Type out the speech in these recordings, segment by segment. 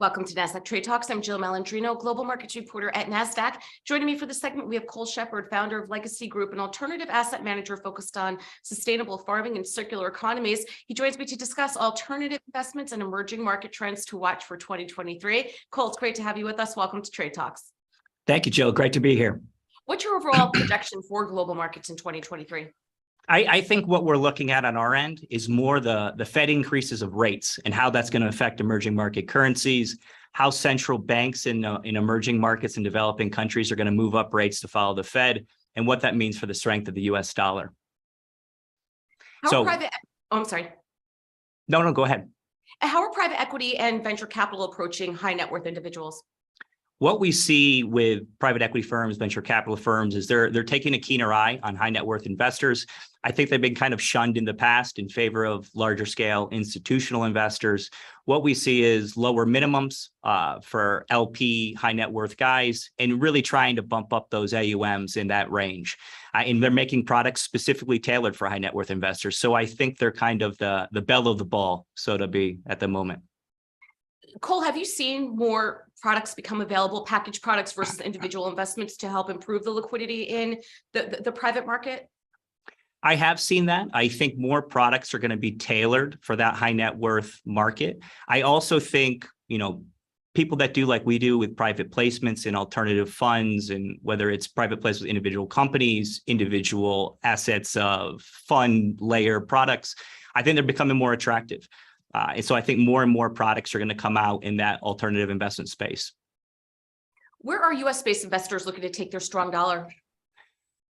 Welcome to Nasdaq Trade Talks. I'm Jill Malandrino, Global Markets Reporter at Nasdaq. Joining me for this segment, we have Cole Shephard, founder of Legacy Group, an alternative asset manager focused on sustainable farming and circular economies. He joins me to discuss alternative investments and emerging market trends to watch for 2023. Cole, it's great to have you with us. Welcome to Trade Talks. Thank you, Jill. Great to be here. What's your overall projection for global markets in 2023? I think what we're looking at on our end is more the Fed increases of rates and how that's going to affect emerging market currencies, how central banks in emerging markets and developing countries are going to move up rates to follow the Fed, and what that means for the strength of the U.S. dollar. I'm sorry. No, go ahead. How are private equity and venture capital approaching high net worth individuals? What we see with private equity firms, venture capital firms, is they're taking a keener eye on high net worth investors. I think they've been kind of shunned in the past in favor of larger scale institutional investors. What we see is lower minimums for LP high net worth guys, and really trying to bump up those AUMs in that range. And they're making products specifically tailored for high net worth investors. So I think they're kind of the belle of the ball, so to be, at the moment. Cole, have you seen more products become available, packaged products versus individual investments, to help improve the liquidity in the private market? I have seen that. I think more products are going to be tailored for that high net worth market. I also think, people that do like we do with private placements in alternative funds, and whether it's private placements with individual companies, individual assets of fund layer products, I think they're becoming more attractive. And so I think more and more products are going to come out in that alternative investment space. Where are U.S.-based investors looking to take their strong dollar?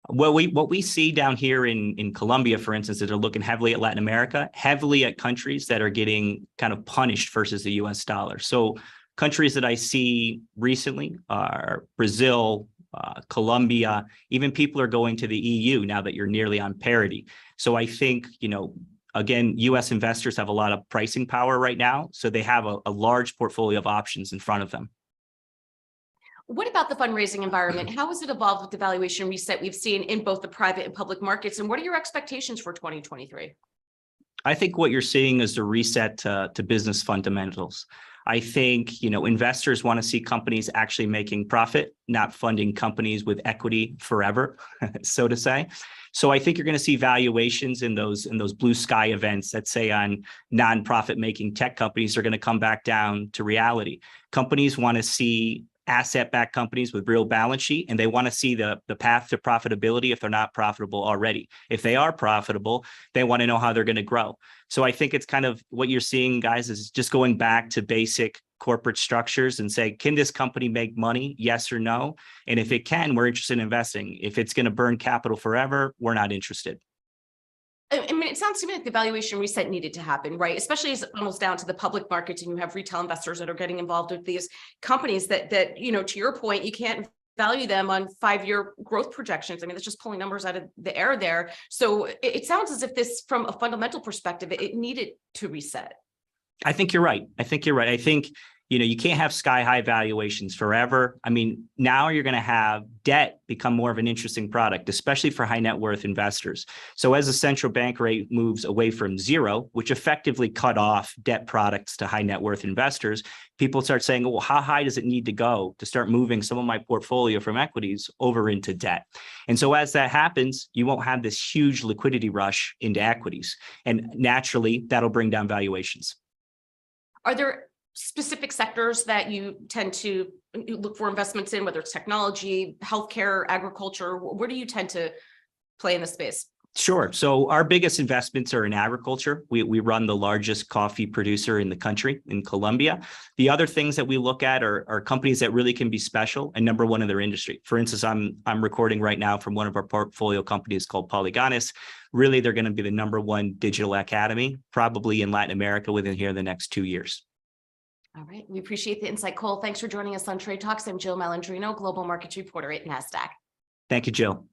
Well, what we see down here in Colombia, for instance, is they're looking heavily at Latin America, heavily at countries that are getting kind of punished versus the U.S. dollar. So countries that I see recently are Brazil, Colombia. Even people are going to the EU now that you're nearly on parity. So I think, again, U.S. investors have a lot of pricing power right now, so they have a large portfolio of options in front of them. What about the fundraising environment? How has it evolved with the valuation reset we've seen in both the private and public markets? And what are your expectations for 2023? I think what you're seeing is the reset to business fundamentals. I think, investors want to see companies actually making profit, not funding companies with equity forever, so to say. So I think you're going to see valuations in those blue sky events that say on non-profit making tech companies are going to come back down to reality. Companies want to see asset-backed companies with real balance sheet, and they want to see the path to profitability if they're not profitable already. If they are profitable, they want to know how they're going to grow. So I think it's kind of what you're seeing, guys, is just going back to basic corporate structures and say, can this company make money? Yes or no? And if it can, we're interested in investing. If it's going to burn capital forever, we're not interested. I mean, it sounds to me like the valuation reset needed to happen, right? Especially as it funnels down to the public markets and you have retail investors that are getting involved with these companies that to your point, you can't value them on 5-year growth projections. I mean, that's just pulling numbers out of the air there. So it sounds as if this, from a fundamental perspective, it needed to reset. I think you're right. I think, you can't have sky high valuations forever. I mean, now you're going to have debt become more of an interesting product, especially for high net worth investors. So as the central bank rate moves away from zero, which effectively cut off debt products to high net worth investors, people start saying, well, how high does it need to go to start moving some of my portfolio from equities over into debt? And so as that happens, you won't have this huge liquidity rush into equities. And naturally, that'll bring down valuations. Are there specific sectors that you tend to look for investments in, whether it's technology, healthcare, agriculture? Where do you tend to play in the space? Sure. So our biggest investments are in agriculture. We run the largest coffee producer in the country, in Colombia. The other things that we look at are companies that really can be special and number one in their industry. For instance, I'm recording right now from one of our portfolio companies called Polygonis. Really, they're going to be the number one digital academy, probably in Latin America within here in the next 2 years. All right. We appreciate the insight, Cole. Thanks for joining us on Trade Talks. I'm Jill Malandrino, Global Markets Reporter at Nasdaq. Thank you, Jill.